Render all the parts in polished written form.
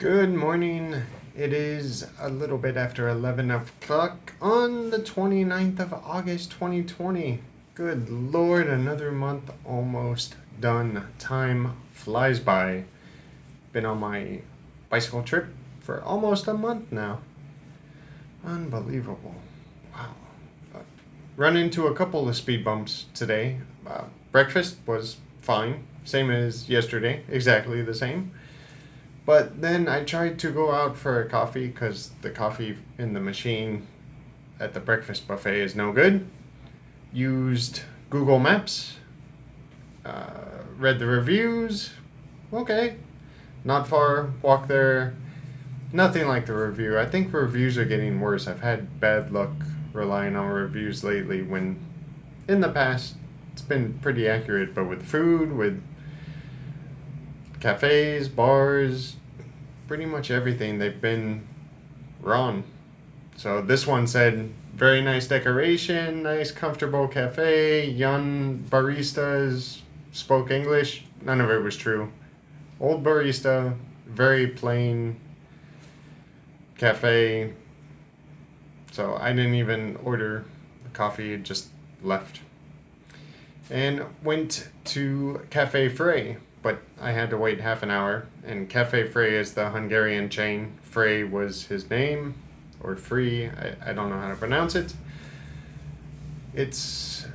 Good morning. It is a little bit after 11 o'clock on the 29th of August 2020. Good Lord, another month almost done. Time flies by. Been on my bicycle trip for almost a month now. Unbelievable. Wow. Run into a couple of speed bumps today. Breakfast was fine, same as yesterday, exactly the same. But then I tried to go out for a coffee because the coffee in the machine at the breakfast buffet is no good. Used Google Maps, read the reviews. Okay, not far, walk there. Nothing like the review. I think reviews are getting worse. I've had bad luck relying on reviews lately when in the past it's been pretty accurate, but with food, with cafes, bars, pretty much everything, they've been wrong. So this one said, very nice decoration, nice comfortable cafe, young baristas, spoke English. None of it was true. Old barista, very plain cafe. So I didn't even order the coffee, just left. And went to Cafe Frey, but I had to wait half an hour. And Cafe Frey is the Hungarian chain. Frey was his name, or Free, I don't know how to pronounce it. It's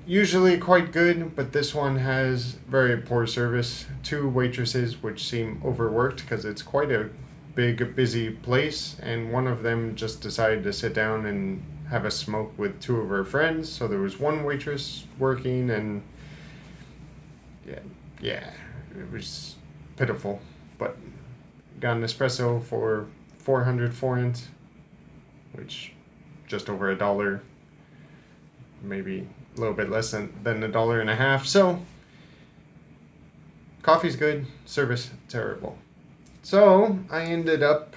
usually quite good, but this one has very poor service. Two waitresses which seem overworked because it's quite a big, busy place, and one of them just decided to sit down and have a smoke with two of her friends. So there was one waitress working, and yeah, it was pitiful. But got an espresso for 400 forint, which just over $1, maybe a little bit less than $1.50. So coffee's good, service terrible. So I ended up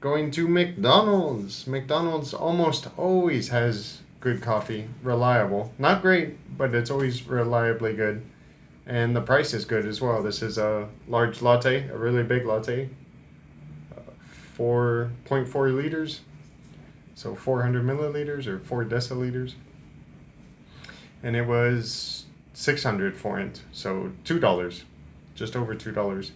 going to McDonald's. McDonald's almost always has good coffee, reliable. Not great, but it's always reliably good. And the price is good as well. This is a large latte, a really big latte, 4.4 liters, so 400 milliliters or 4 deciliters. And it was 600 forint, so $2, just over $2.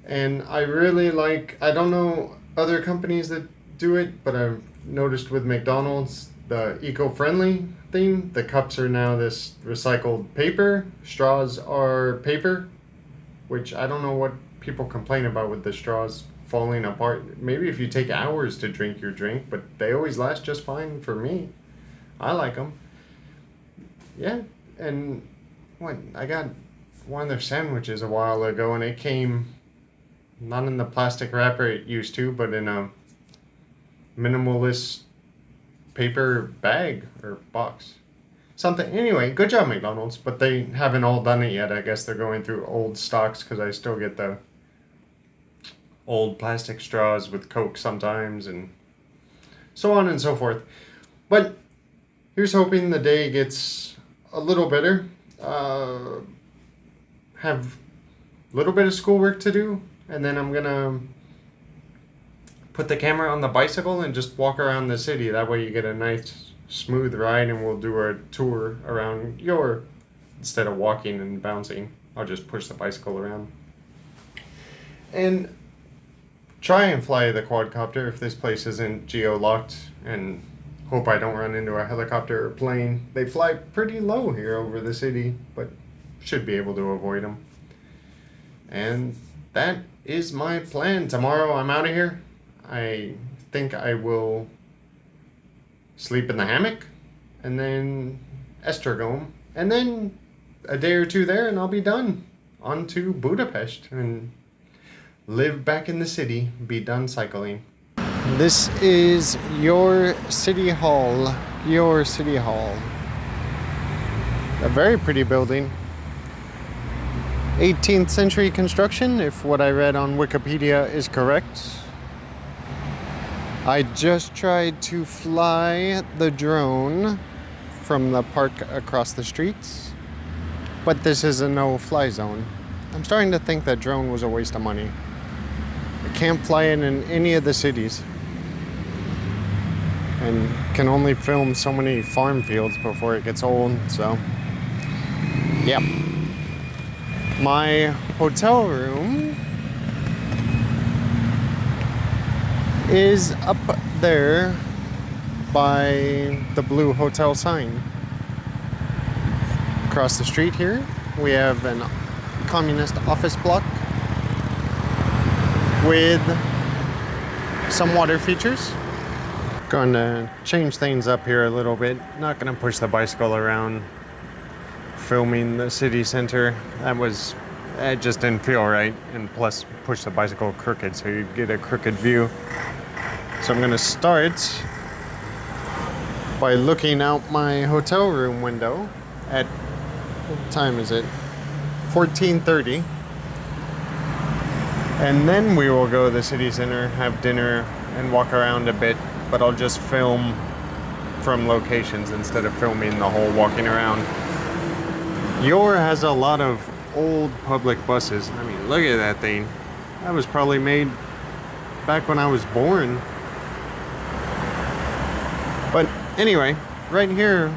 And I really like, I don't know other companies that do it, but I've noticed with McDonald's, the eco-friendly theme. The cups are now this recycled paper. Straws are paper, which I don't know what people complain about with the straws falling apart. Maybe if you take hours to drink your drink, but they always last just fine for me. I like them. Yeah, and I got one of their sandwiches a while ago, and it came not in the plastic wrapper it used to, but in a minimalist paper bag or box. Something. Anyway, good job, McDonald's, but they haven't all done it yet. I guess they're going through old stocks because I still get the old plastic straws with Coke sometimes and so on and so forth. But here's hoping the day gets a little better. Have a little bit of schoolwork to do, and then I'm gonna put the camera on the bicycle and just walk around the city. That way you get a nice smooth ride, and we'll do a tour around Györ instead of walking and bouncing. I'll just push the bicycle around and try and fly the quadcopter if this place isn't geo-locked, and hope I don't run into a helicopter or plane. They fly pretty low here over the city, but should be able to avoid them. And that is my plan. Tomorrow I'm out of here. I think I will sleep in the hammock and then Estragom, and then a day or two there and I'll be done. On to Budapest and live back in the city, be done cycling. This is your City Hall. Your City Hall. A very pretty building. 18th century construction, if what I read on Wikipedia is correct. I just tried to fly the drone from the park across the streets, but this is a no-fly zone. I'm starting to think that drone was a waste of money. I can't fly it in any of the cities. And can only film so many farm fields before it gets old, so yeah. My hotel room is up there by the blue hotel sign. Across the street here, we have an communist office block with some water features. Going to change things up here a little bit. Not going to push the bicycle around filming the city center. It just didn't feel right. And plus push the bicycle crooked so you get a crooked view. So I'm going to start by looking out my hotel room window at, what time is it? 14:30. And then we will go to the city center, have dinner, and walk around a bit. But I'll just film from locations instead of filming the whole walking around. Györ has a lot of old public buses. I mean, look at that thing. That was probably made back when I was born. But anyway, right here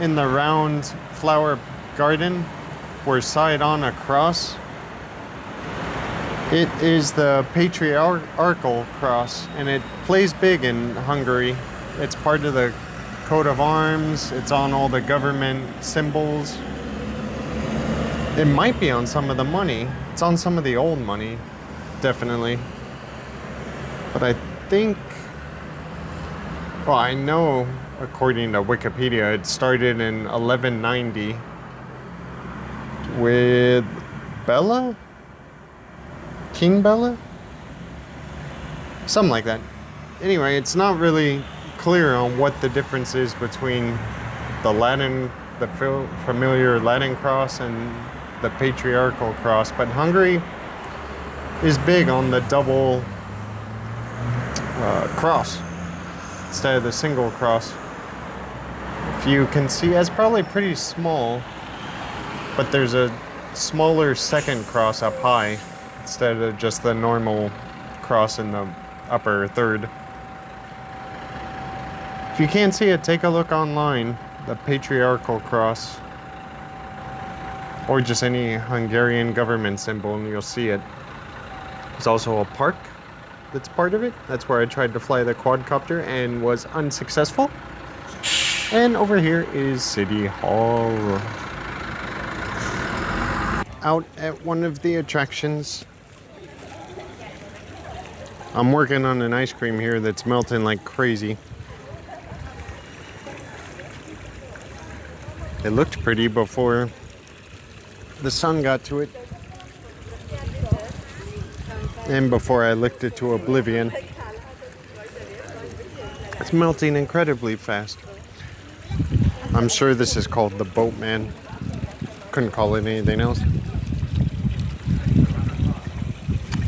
in the round flower garden, we're side on a cross. It is the patriarchal cross, and it plays big in Hungary. It's part of the coat of arms. It's on all the government symbols. It might be on some of the money. It's on some of the old money, definitely. But I think, well, I know according to Wikipedia, it started in 1190 with Bella? King Bella? Something like that. Anyway, it's not really clear on what the difference is between the familiar Latin cross and the patriarchal cross, but Hungary is big on the double cross instead of the single cross. If you can see, it's probably pretty small, but there's a smaller second cross up high instead of just the normal cross in the upper third. If you can't see it, take a look online, the patriarchal cross, or just any Hungarian government symbol, and you'll see it. There's also a park that's part of it. That's where I tried to fly the quadcopter and was unsuccessful. And over here is City Hall. Out at one of the attractions. I'm working on an ice cream here that's melting like crazy. It looked pretty before the sun got to it. And before I licked it to oblivion. It's melting incredibly fast. I'm sure this is called the Boatman. Couldn't call it anything else.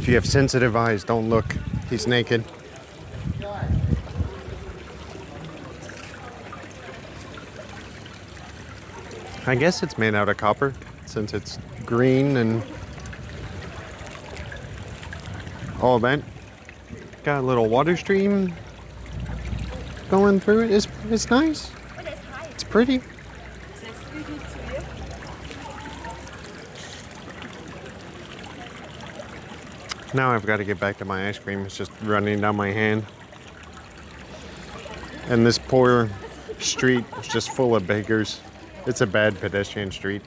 If you have sensitive eyes, don't look. He's naked. I guess it's made out of copper since it's green and all that. Got a little water stream going through it. It's nice. It's pretty. Now I've got to get back to my ice cream. It's just running down my hand. And this poor street is just full of beggars. It's a bad pedestrian street.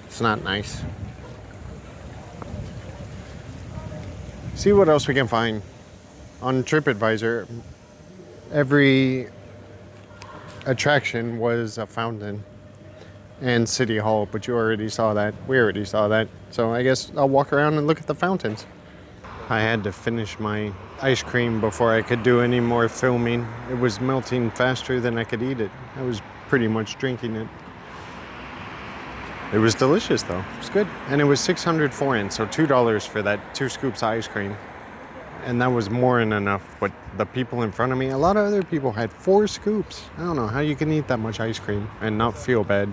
It's not nice. See what else we can find. On TripAdvisor, every attraction was a fountain and City Hall, but you already saw that. We already saw that. So I guess I'll walk around and look at the fountains. I had to finish my ice cream before I could do any more filming. It was melting faster than I could eat it. I was pretty much drinking it. It was delicious though. It was good. And it was 600 forint, so $2 for that 2 scoops of ice cream. And that was more than enough. But the people in front of me, a lot of other people had 4 scoops. I don't know how you can eat that much ice cream and not feel bad.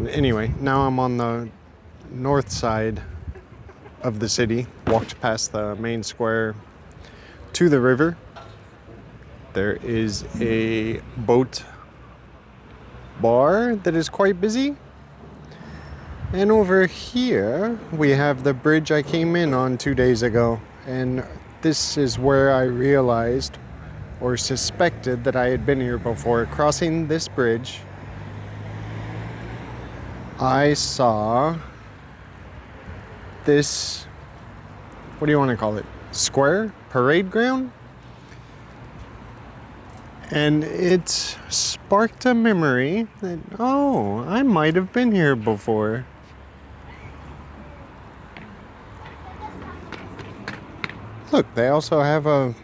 Anyway, now I'm on the north side of the city. Walked past the main square to the river. There is a boat bar that is quite busy. And over here, we have the bridge I came in on 2 days ago. And this is where I realized or suspected that I had been here before. Crossing this bridge, I saw this, what do you want to call it? Square? Parade ground? And it sparked a memory that, oh, I might have been here before. Look, they also have a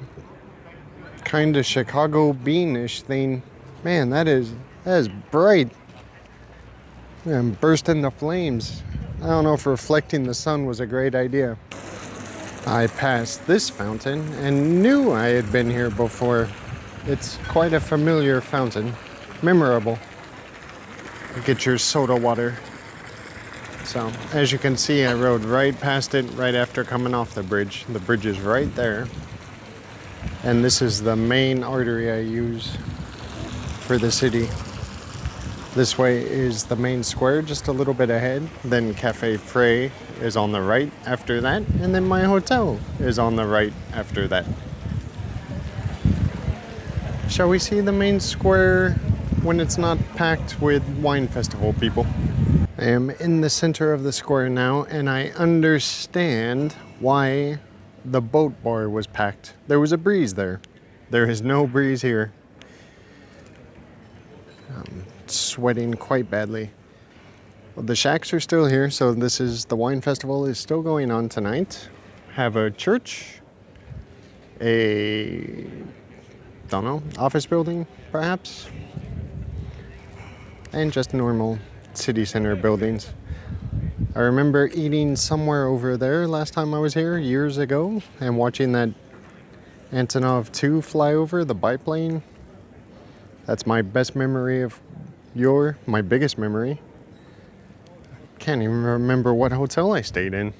kind of Chicago beanish thing. Man, that is bright. And burst into flames. I don't know if reflecting the sun was a great idea. I passed this fountain and knew I had been here before. It's quite a familiar fountain. Memorable. Get your soda water. So, as you can see, I rode right past it right after coming off the bridge. The bridge is right there. And this is the main artery I use for the city. This way is the main square, just a little bit ahead. Then Cafe Frey is on the right after that. And then my hotel is on the right after that. Shall we see the main square when it's not packed with wine festival people? I am in the center of the square now, and I understand why the boat bar was packed. There was a breeze there. There is no breeze here. I'm sweating quite badly. Well, the shacks are still here, so the wine festival is still going on tonight. Have a church, don't know, office building, perhaps, and just normal city center buildings. I remember eating somewhere over there last time I was here, years ago, and watching that Antonov 2 fly over, the biplane. That's my best memory of Györ, my biggest memory. Can't even remember what hotel I stayed in.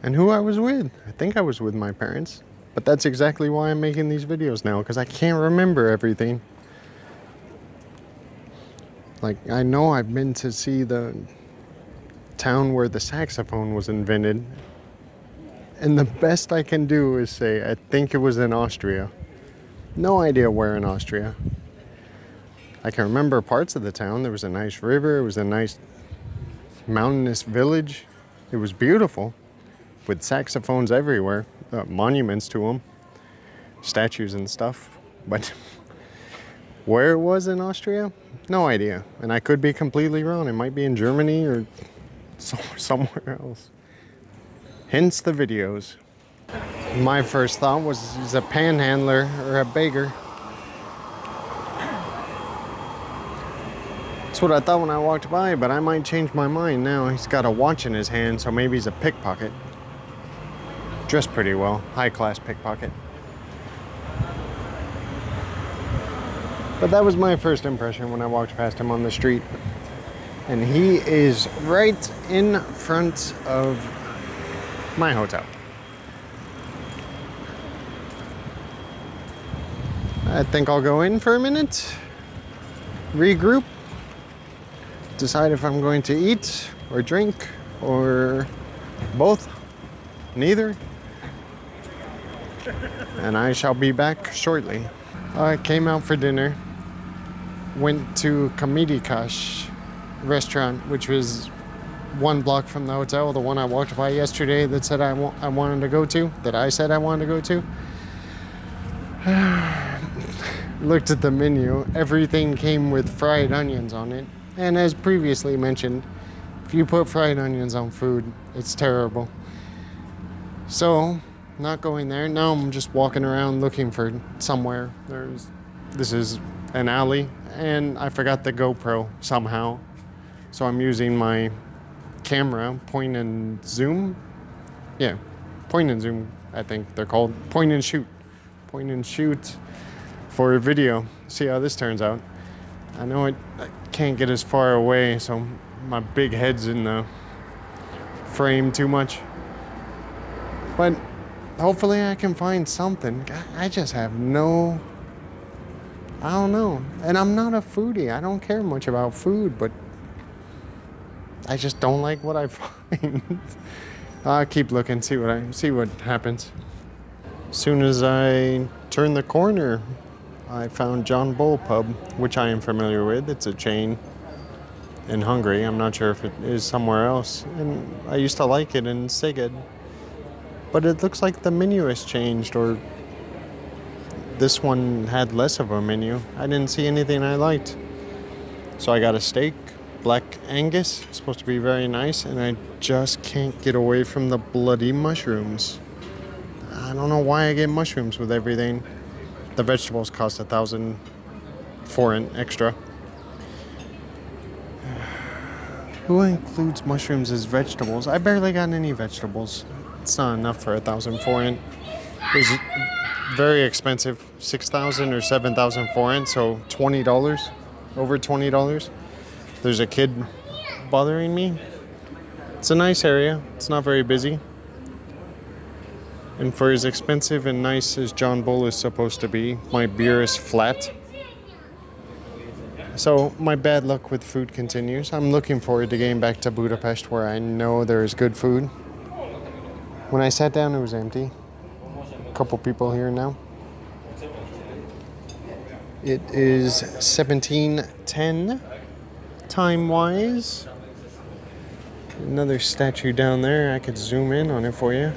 And who I was with. I think I was with my parents. But that's exactly why I'm making these videos now, because I can't remember everything. Like, I know I've been to see the town where the saxophone was invented. And the best I can do is say, I think it was in Austria. No idea where in Austria. I can remember parts of the town. There was a nice river. It was a nice mountainous village. It was beautiful, with saxophones everywhere. Monuments to them. Statues and stuff. But where it was in Austria? No idea. And I could be completely wrong. It might be in Germany or somewhere else. Hence the videos. My first thought was he's a panhandler or a beggar. That's what I thought when I walked by, but I might change my mind now. He's got a watch in his hand, so maybe he's a pickpocket. Dressed pretty well. High-class pickpocket. But that was my first impression when I walked past him on the street. And he is right in front of my hotel. I think I'll go in for a minute, regroup, decide if I'm going to eat or drink or both, neither, and I shall be back shortly. I came out for dinner, went to Kamidikash restaurant, which was 1 block from the hotel, the one I walked by yesterday that said I wanted to go to, that I said I wanted to go to. Looked at the menu. Everything came with fried onions on it. And as previously mentioned, if you put fried onions on food, it's terrible. So, not going there. Now I'm just walking around looking for somewhere. This is an alley, and I forgot the GoPro somehow. So I'm using my camera, point and zoom. Yeah, point and zoom, I think they're called. Point and shoot. Point and shoot for a video. See how this turns out. I know I can't get as far away, so my big head's in the frame too much. But hopefully I can find something. I just have no... I don't know. And I'm not a foodie. I don't care much about food, but I just don't like what I find. I'll keep looking, see what happens. As soon as I turn the corner, I found John Bull Pub, which I am familiar with. It's a chain in Hungary. I'm not sure if it is somewhere else. And I used to like it in Szeged. But it looks like the menu has changed, or this one had less of a menu. I didn't see anything I liked. So I got a steak, Black Angus. It's supposed to be very nice, and I just can't get away from the bloody mushrooms. I don't know why I get mushrooms with everything. The vegetables cost 1,000 forint extra. Who includes mushrooms as vegetables? I barely got any vegetables. It's not enough for 1,000 forint. It's very expensive, 6,000 or 7,000 forint, so $20, over $20. There's a kid bothering me. It's a nice area. It's not very busy. And for as expensive and nice as John Bull is supposed to be, my beer is flat. So my bad luck with food continues. I'm looking forward to getting back to Budapest, where I know there's good food. When I sat down, it was empty. A couple people here now. It is 17:10 time-wise. Another statue down there. I could zoom in on it for you.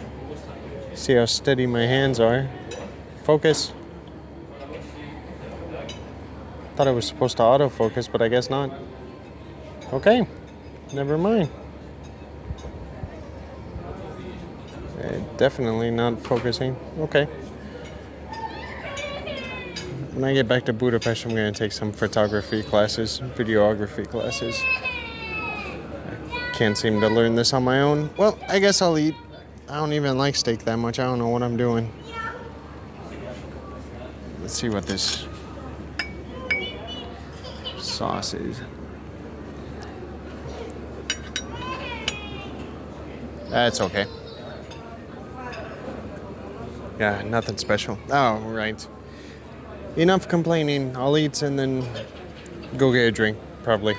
See how steady my hands are. Focus. Thought it was supposed to autofocus, but I guess not. Okay, never mind. Definitely not focusing. Okay. When I get back to Budapest, I'm going to take some photography classes, videography classes. I can't seem to learn this on my own. Well, I guess I'll eat. I don't even like steak that much. I don't know what I'm doing. Let's see what this sauce is. That's okay. Yeah, nothing special. Oh, right. Enough complaining. I'll eat and then go get a drink, probably.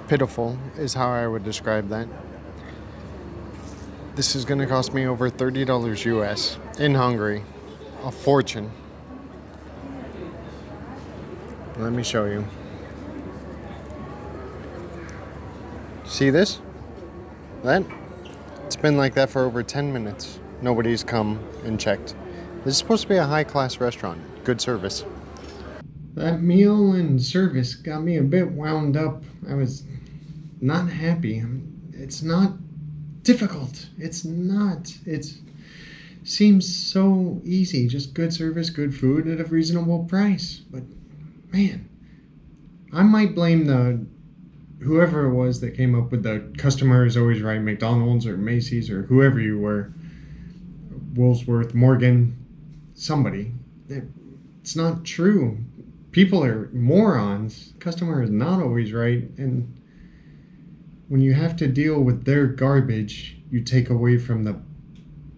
Pitiful is how I would describe that. This is going to cost me over $30 US in Hungary. A fortune. Let me show you. See this? That? It's been like that for over 10 minutes. Nobody's come and checked. This is supposed to be a high-class restaurant. Good service. That meal and service got me a bit wound up. I was not happy. It's not difficult. It's not. It seems so easy. Just good service, good food at a reasonable price. But, man, I might blame whoever it was that came up with the customer is always right, McDonald's or Macy's or whoever you were, Woolworth, Morgan, somebody. It's not true. People are morons. Customer is not always right. And when you have to deal with their garbage, you take away from the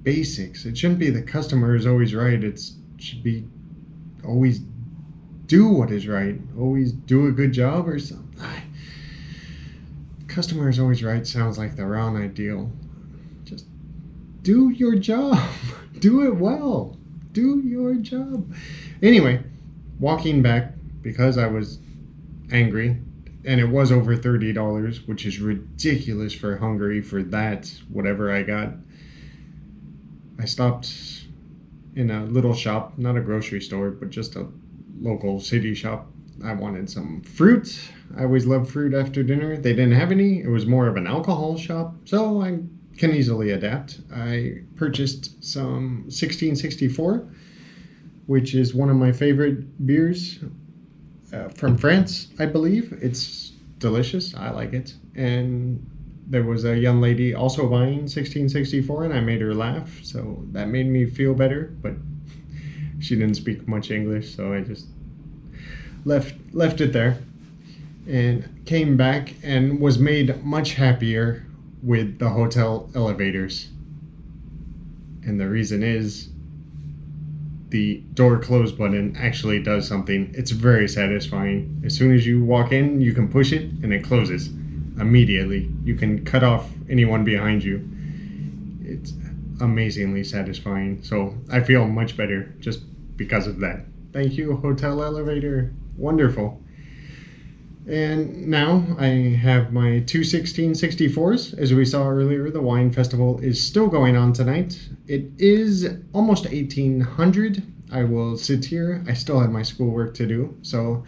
basics. It shouldn't be the customer is always right. It should be always do what is right. Always do a good job or something. Customer is always right sounds like the wrong ideal. Just do your job. Do it well. Do your job. Anyway, walking back, because I was angry, and it was over $30, which is ridiculous for Hungary for that, whatever I got. I stopped in a little shop, not a grocery store, but just a local city shop. I wanted some fruit. I always love fruit after dinner. They didn't have any. It was more of an alcohol shop, so I can easily adapt. I purchased some 1664, which is one of my favorite beers from France, I believe. It's delicious. I like it. And there was a young lady also buying 1664, and I made her laugh, so that made me feel better, but she didn't speak much English, so I just left it there and came back and was made much happier with the hotel elevators. And the reason is the door close button actually does something. It's very satisfying. As soon as you walk in, you can push it and it closes immediately. You can cut off anyone behind you. It's amazingly satisfying. So I feel much better just because of that. Thank you, hotel elevator. Wonderful. And now I have my two 1664s. As we saw earlier, the wine festival is still going on tonight. It is almost 1800. I will sit here. I still have my schoolwork to do, so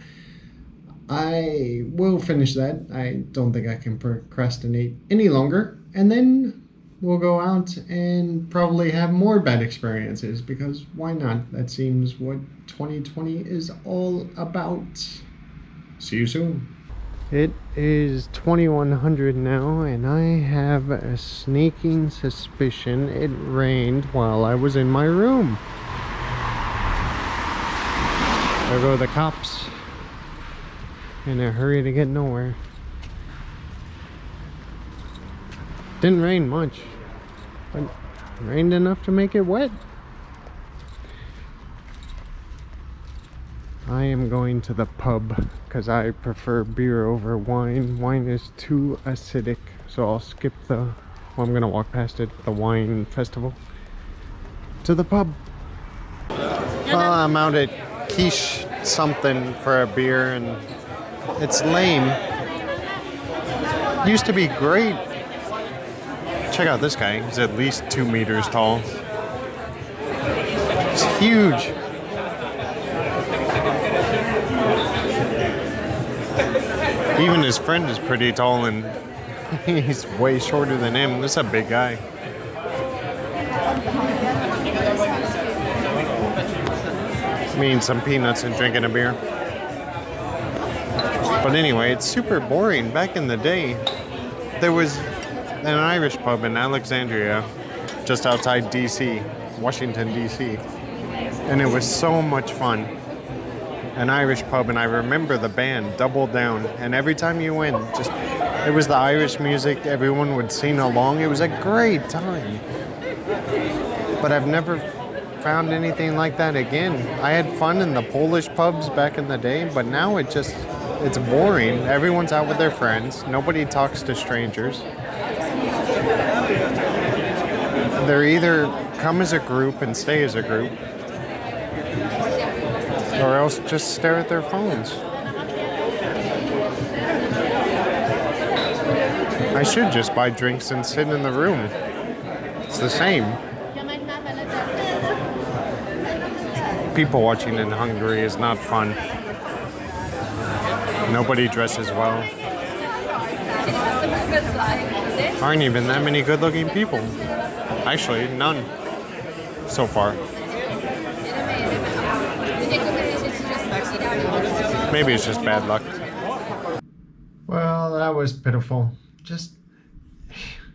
I will finish that. I don't think I can procrastinate any longer. And then we'll go out and probably have more bad experiences, because why not? That seems what 2020 is all about. See you soon. It is 2100 now, and I have a sneaking suspicion it rained while I was in my room. There go the cops in a hurry to get nowhere. Didn't rain much, but it rained enough to make it wet. I am going to the pub because I prefer beer over wine. Wine is too acidic, so I'll skip well, I'm gonna walk past it, the wine festival, to the pub. Well, I'm out at quiche something for a beer, and it's lame. Used to be great. Check out this guy. He's at least 2 meters tall. He's huge. Even his friend is pretty tall, and he's way shorter than him. This is a big guy. Me and some peanuts and drinking a beer. But anyway, it's super boring. Back in the day, there was an Irish pub in Alexandria, just outside DC, Washington, DC. And it was so much fun. An Irish pub, and I remember the band Double Down, and every time you went, just it was the Irish music, everyone would sing along. It was a great time. But I've never found anything like that again. I had fun in the Polish pubs back in the day, but now it's boring. Everyone's out with their friends. Nobody talks to strangers. They're either come as a group and stay as a group, or else just stare at their phones. I should just buy drinks and sit in the room. It's the same. People watching in Hungary is not fun. Nobody dresses well. Aren't even that many good-looking people. Actually, none so far. Maybe it's just bad luck. Well, that was pitiful. Just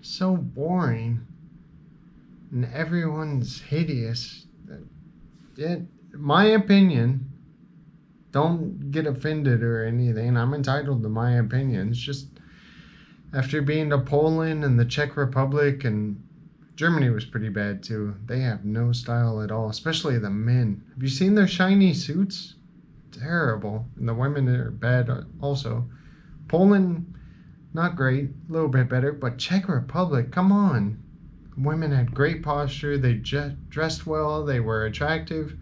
so boring. And everyone's hideous. My opinion, don't get offended or anything. I'm entitled to my opinions. Just after being to Poland and the Czech Republic, and Germany was pretty bad too. They have no style at all, especially the men. Have you seen their shiny suits? Terrible. And the women are bad also. Poland, not great, a little bit better, but Czech Republic, come on. Women had great posture, they dressed well, they were attractive.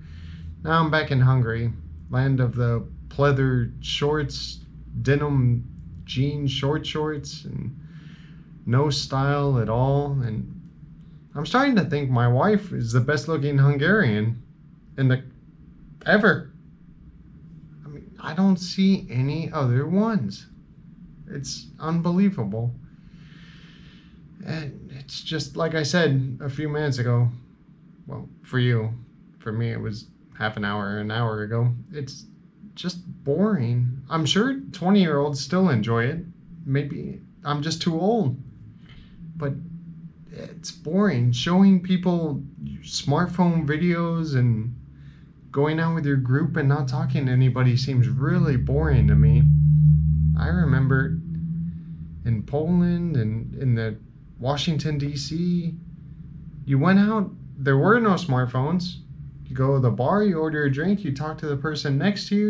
Now I'm back in Hungary, land of the pleather shorts, denim jean short shorts, and no style at all. And I'm starting to think my wife is the best looking Hungarian ever. I mean, I don't see any other ones. It's unbelievable. And it's just like I said a few minutes ago. Well, for you. For me, it was half an hour ago. It's just boring. I'm sure 20-year-olds still enjoy it. Maybe I'm just too old. But it's boring. Showing people smartphone videos and going out with your group and not talking to anybody seems really boring to me. I remember in Poland and in the Washington, D.C., you went out, there were no smartphones. You go to the bar, you order a drink, you talk to the person next to you,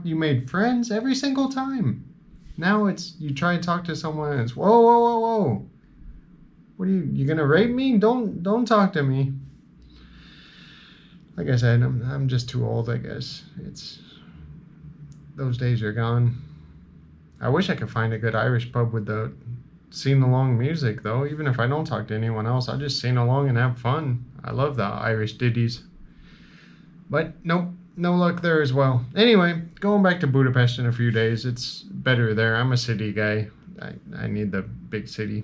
you made friends every single time. Now it's, you try to talk to someone and it's, whoa, whoa, whoa, whoa. What are you gonna rape me? Don't talk to me. Like I said, I'm just too old, I guess. Those days are gone. I wish I could find a good Irish pub with the sing along music though. Even if I don't talk to anyone else, I'll just sing along and have fun. I love the Irish ditties. But nope, no luck there as well. Anyway, going back to Budapest in a few days. It's better there. I'm a city guy. I need the big city.